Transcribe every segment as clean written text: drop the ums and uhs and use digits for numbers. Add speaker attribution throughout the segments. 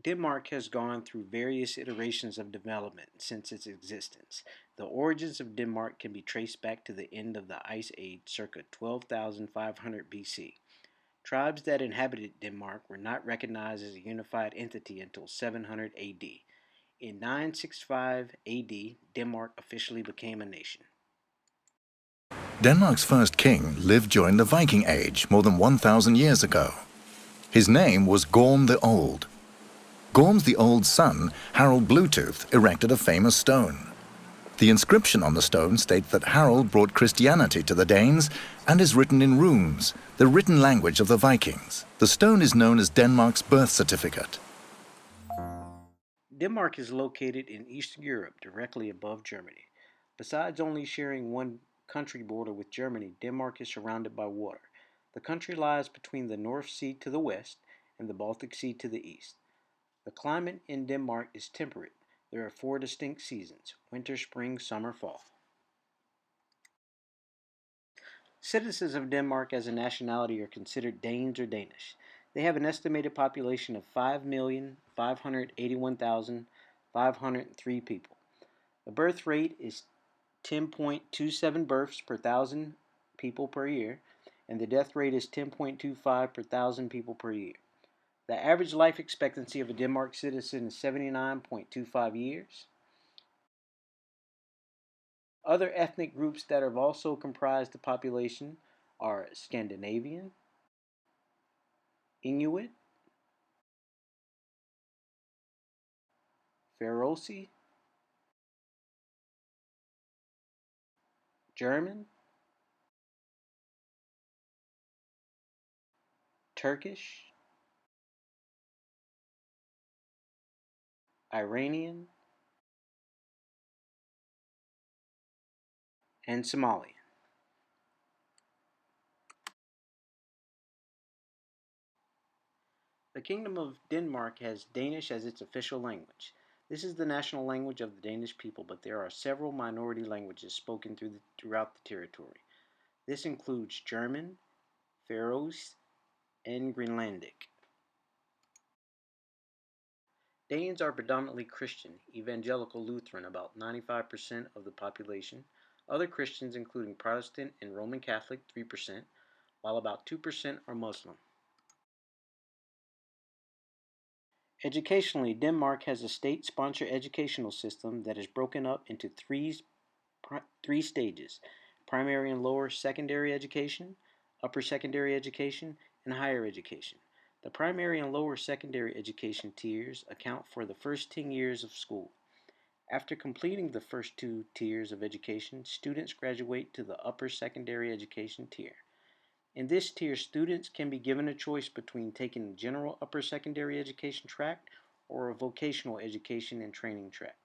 Speaker 1: Denmark has gone through various iterations of development since its existence. The origins of Denmark can be traced back to the end of the Ice Age circa 12,500 BC. Tribes that inhabited Denmark were not recognized as a unified entity until 700 AD. In 965 AD, Denmark officially became a nation.
Speaker 2: Denmark's first king lived during the Viking Age more than 1,000 years ago. His name was Gorm the Old. Gorm the Old's son, Harald Bluetooth, erected a famous stone. The inscription on the stone states that Harald brought Christianity to the Danes and is written in runes, the written language of the Vikings. The stone is known as Denmark's birth certificate.
Speaker 1: Denmark is located in Eastern Europe, directly above Germany. Besides only sharing one country border with Germany, Denmark is surrounded by water. The country lies between the North Sea to the west and the Baltic Sea to the east. The climate in Denmark is temperate. There are 4 distinct seasons: winter, spring, summer, fall. Citizens of Denmark as a nationality are considered Danes or Danish. They have an estimated population of 5,581,503 people. The birth rate is 10.27 births per thousand people per year, and the death rate is 10.25 per thousand people per year. The average life expectancy of a Denmark citizen is 79.25 years. Other ethnic groups that have also comprised the population are Scandinavian, Inuit, Faroese, German, Turkish, Iranian, and Somali. The Kingdom of Denmark has Danish as its official language. This is the national language of the Danish people, but there are several minority languages spoken throughout the territory. This includes German, Faroese, and Greenlandic. Danes are predominantly Christian, evangelical Lutheran, about 95% of the population. Other Christians, including Protestant and Roman Catholic, 3%, while about 2% are Muslim. Educationally, Denmark has a state-sponsored educational system that is broken up into three stages: primary and lower secondary education, upper secondary education, and higher education. The primary and lower secondary education tiers account for the first 10 years of school. After completing the first 2 tiers of education, students graduate to the upper secondary education tier. In this tier, students can be given a choice between taking the general upper secondary education track or a vocational education and training track.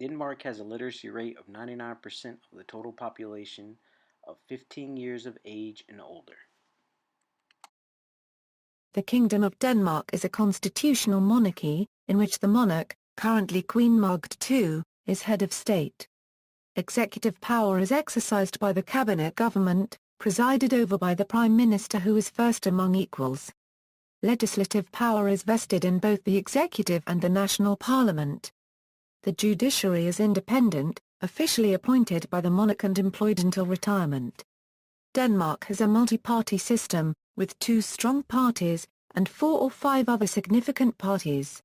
Speaker 1: Denmark has a literacy rate of 99% of the total population of 15 years of age and older.
Speaker 3: The Kingdom of Denmark is a constitutional monarchy, in which the monarch, currently Queen Margrethe II, is head of state. Executive power is exercised by the cabinet government, presided over by the Prime Minister, who is first among equals. Legislative power is vested in both the executive and the national parliament. The judiciary is independent, officially appointed by the monarch and employed until retirement. Denmark has a multi-party system, with 2 strong parties, and 4 or 5 other significant parties.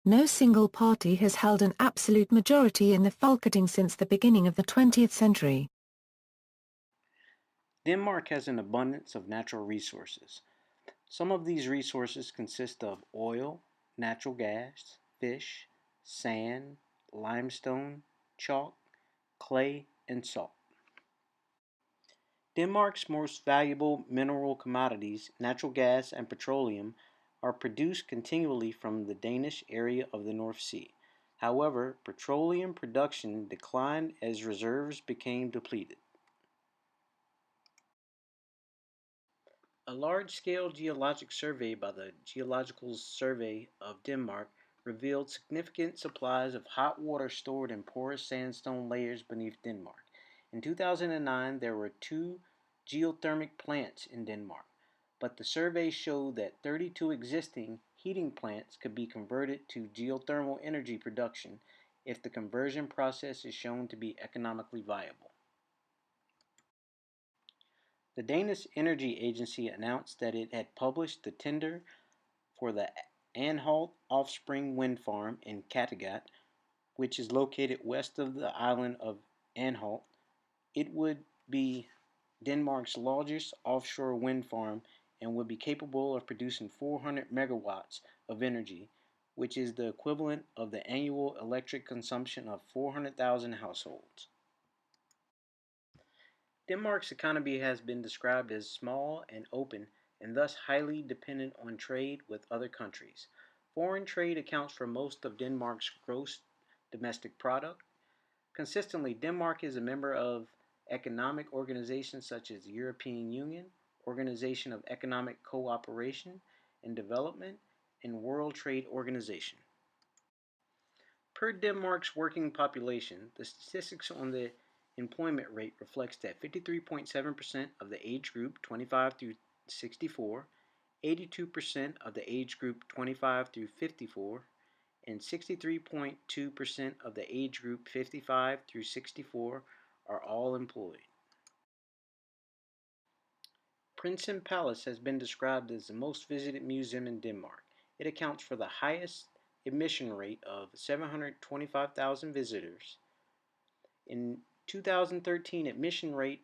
Speaker 3: No single party has held an absolute majority in the Folketing since the beginning of the 20th century.
Speaker 1: Denmark has an abundance of natural resources. Some of these resources consist of oil, natural gas, fish, sand, limestone, chalk, clay, and salt. Denmark's most valuable mineral commodities, natural gas and petroleum, are produced continually from the Danish area of the North Sea. However, petroleum production declined as reserves became depleted. A large-scale geologic survey by the Geological Survey of Denmark revealed significant supplies of hot water stored in porous sandstone layers beneath Denmark. In 2009, there were 2 geothermal plants in Denmark. but the survey showed that 32 existing heating plants could be converted to geothermal energy production if the conversion process is shown to be economically viable. The Danish Energy Agency announced that it had published the tender for the Anholt Offspring Wind Farm in Kattegat, which is located west of the island of Anholt. It would be Denmark's largest offshore wind farm and would be capable of producing 400 megawatts of energy, which is the equivalent of the annual electric consumption of 400,000 households. Denmark's economy has been described as small and open and thus highly dependent on trade with other countries. Foreign trade accounts for most of Denmark's gross domestic product. Consistently, Denmark is a member of economic organizations such as the European Union, Organization of Economic Cooperation and Development, and World Trade Organization. Per Denmark's working population, the statistics on the employment rate reflects that 53.7% of the age group 25 through 64, 82% of the age group 25 through 54, and 63.2% of the age group 55 through 64 are all employed. Prinsen Palace has been described as the most visited museum in Denmark. It accounts for the highest admission rate of 725,000 visitors. In 2013, admission rate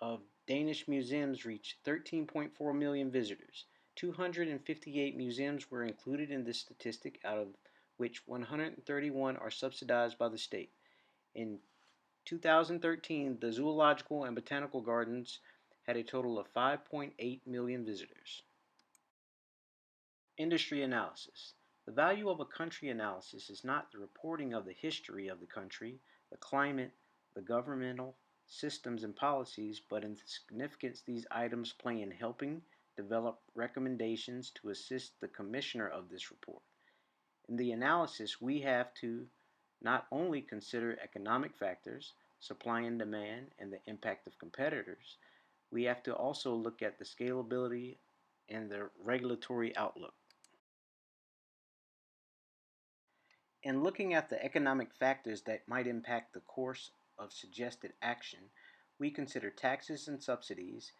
Speaker 1: of Danish museums reached 13.4 million visitors. 258 museums were included in this statistic, out of which 131 are subsidized by the state. In 2013, the Zoological and Botanical Gardens had a total of 5.8 million visitors. Industry analysis. The value of a country analysis is not the reporting of the history of the country, the climate, the governmental systems and policies, but in the significance these items play in helping develop recommendations to assist the commissioner of this report. In the analysis, we have to not only consider economic factors, supply and demand, and the impact of competitors, we have to also look at the scalability and the regulatory outlook. In looking at the economic factors that might impact the course of suggested action, we consider taxes and subsidies,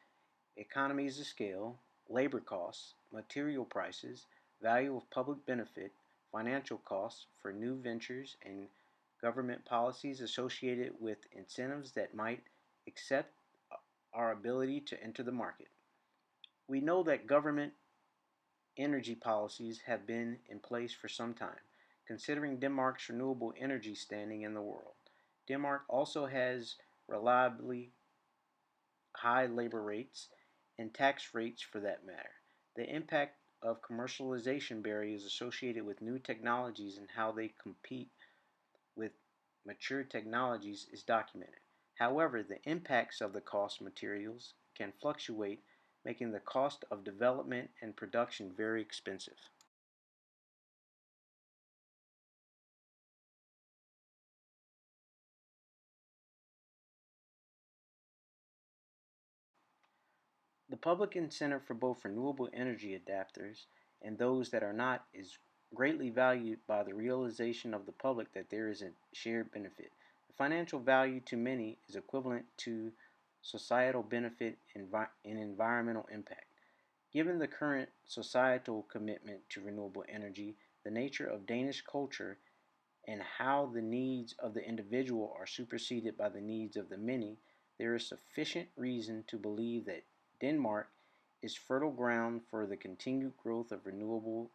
Speaker 1: economies of scale, labor costs, material prices, value of public benefit, financial costs for new ventures, and government policies associated with incentives that might accept our ability to enter the market. We know that government energy policies have been in place for some time, considering Denmark's renewable energy standing in the world. Denmark also has reliably high labor rates and tax rates for that matter. The impact of commercialization barriers associated with new technologies and how they compete with mature technologies is documented. However, the impacts of the cost materials can fluctuate, making the cost of development and production very expensive. The public incentive for both renewable energy adapters and those that are not is greatly valued by the realization of the public that there is a shared benefit. The financial value to many is equivalent to societal benefit and environmental impact. Given the current societal commitment to renewable energy, the nature of Danish culture, and how the needs of the individual are superseded by the needs of the many, there is sufficient reason to believe that Denmark is fertile ground for the continued growth of renewable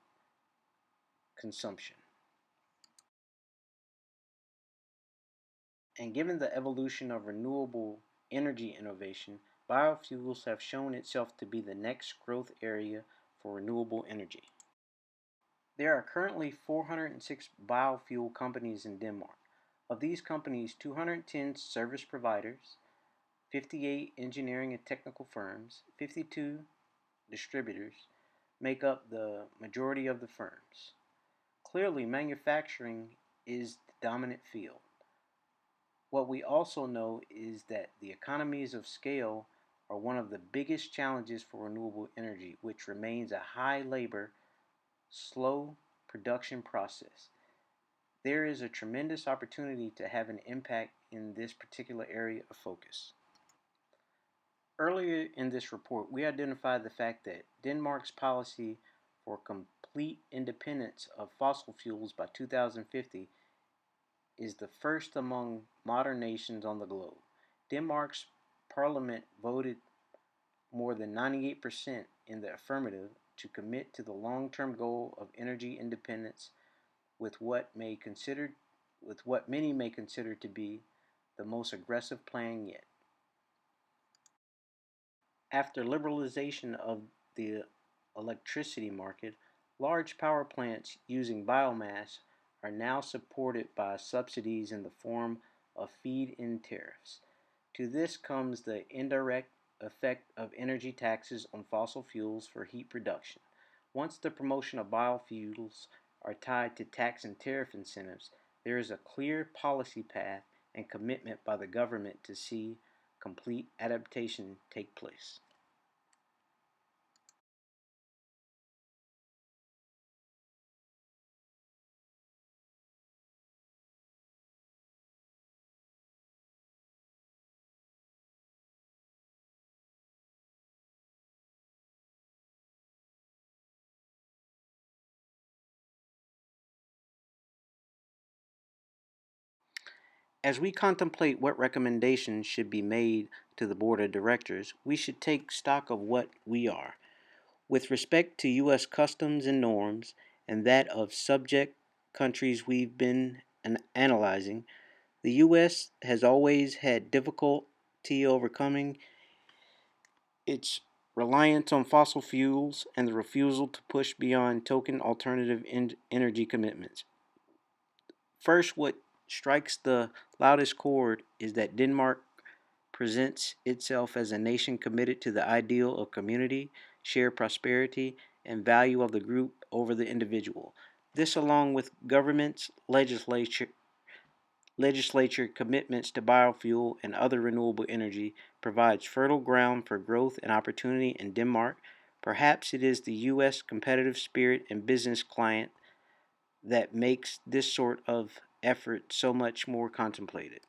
Speaker 1: consumption. And given the evolution of renewable energy innovation, biofuels have shown itself to be the next growth area for renewable energy. There are currently 406 biofuel companies in Denmark. Of these companies, 210 service providers, 58 engineering and technical firms, 52 distributors make up the majority of the firms. Clearly, manufacturing is the dominant field. What we also know is that the economies of scale are one of the biggest challenges for renewable energy, which remains a high labor, slow production process. There is a tremendous opportunity to have an impact in this particular area of focus. Earlier in this report, we identified the fact that Denmark's policy for complete independence of fossil fuels by 2050 is the first among modern nations on the globe. Denmark's parliament voted more than 98% in the affirmative to commit to the long-term goal of energy independence with what many may consider to be the most aggressive plan yet. After liberalization of the electricity market, large power plants using biomass are now supported by subsidies in the form of feed-in tariffs. To this comes the indirect effect of energy taxes on fossil fuels for heat production. Once the promotion of biofuels are tied to tax and tariff incentives, there is a clear policy path and commitment by the government to see complete adaptation take place. As we contemplate what recommendations should be made to the Board of Directors, we should take stock of what we are. With respect to U.S. customs and norms and that of subject countries we've been analyzing, the U.S. has always had difficulty overcoming its reliance on fossil fuels and the refusal to push beyond token alternative energy commitments. First, what strikes the loudest chord is that Denmark presents itself as a nation committed to the ideal of community, shared prosperity, and value of the group over the individual. This, along with government's legislature commitments to biofuel and other renewable energy, provides fertile ground for growth and opportunity in Denmark. Perhaps it is the U.S. competitive spirit and business climate that makes this sort of effort so much more contemplated.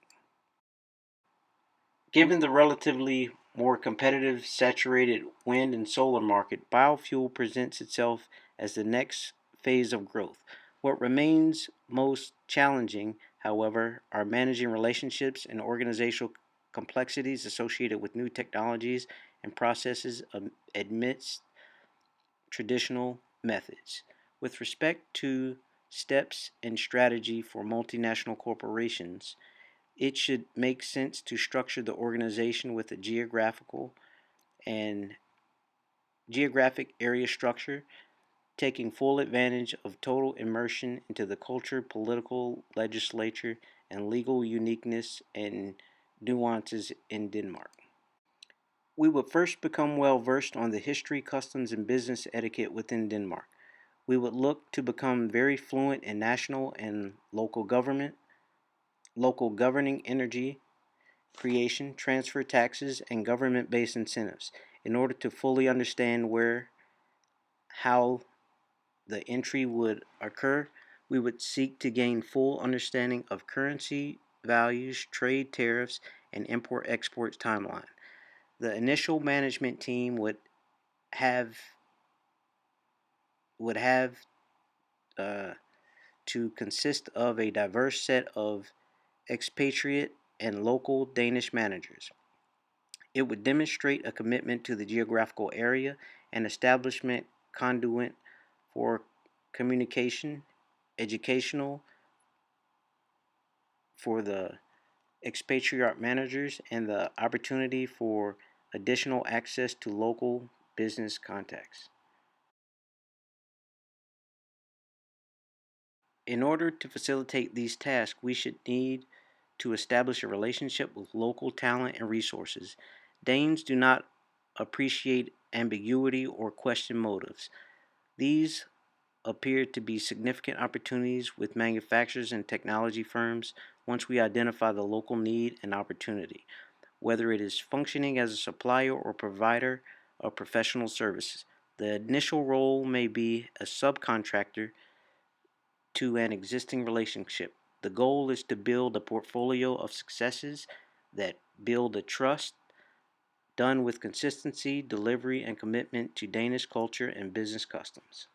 Speaker 1: Given the relatively more competitive, saturated wind and solar market, biofuel presents itself as the next phase of growth. What remains most challenging, however, are managing relationships and organizational complexities associated with new technologies and processes amidst traditional methods. With respect to steps and strategy for multinational corporations, it should make sense to structure the organization with a geographic area structure, taking full advantage of total immersion into the culture, political, legislature, and legal uniqueness and nuances in Denmark. We would first become well versed on the history, customs, and business etiquette within Denmark. We would look to become very fluent in national and local government, local governing energy creation, transfer taxes, and government-based incentives. In order to fully understand how the entry would occur, we would seek to gain full understanding of currency values, trade tariffs, and import-export timeline. The initial management team have would have to consist of a diverse set of expatriate and local Danish managers. It would demonstrate a commitment to the geographical area and establishment conduit for communication, educational for the expatriate managers, and the opportunity for additional access to local business contacts. In order to facilitate these tasks, we should need to establish a relationship with local talent and resources. Danes do not appreciate ambiguity or question motives. These appear to be significant opportunities with manufacturers and technology firms once we identify the local need and opportunity. whether it is functioning as a supplier or provider of professional services. The initial role may be a subcontractor to an existing relationship. The goal is to build a portfolio of successes that build a trust done with consistency, delivery, and commitment to Danish culture and business customs.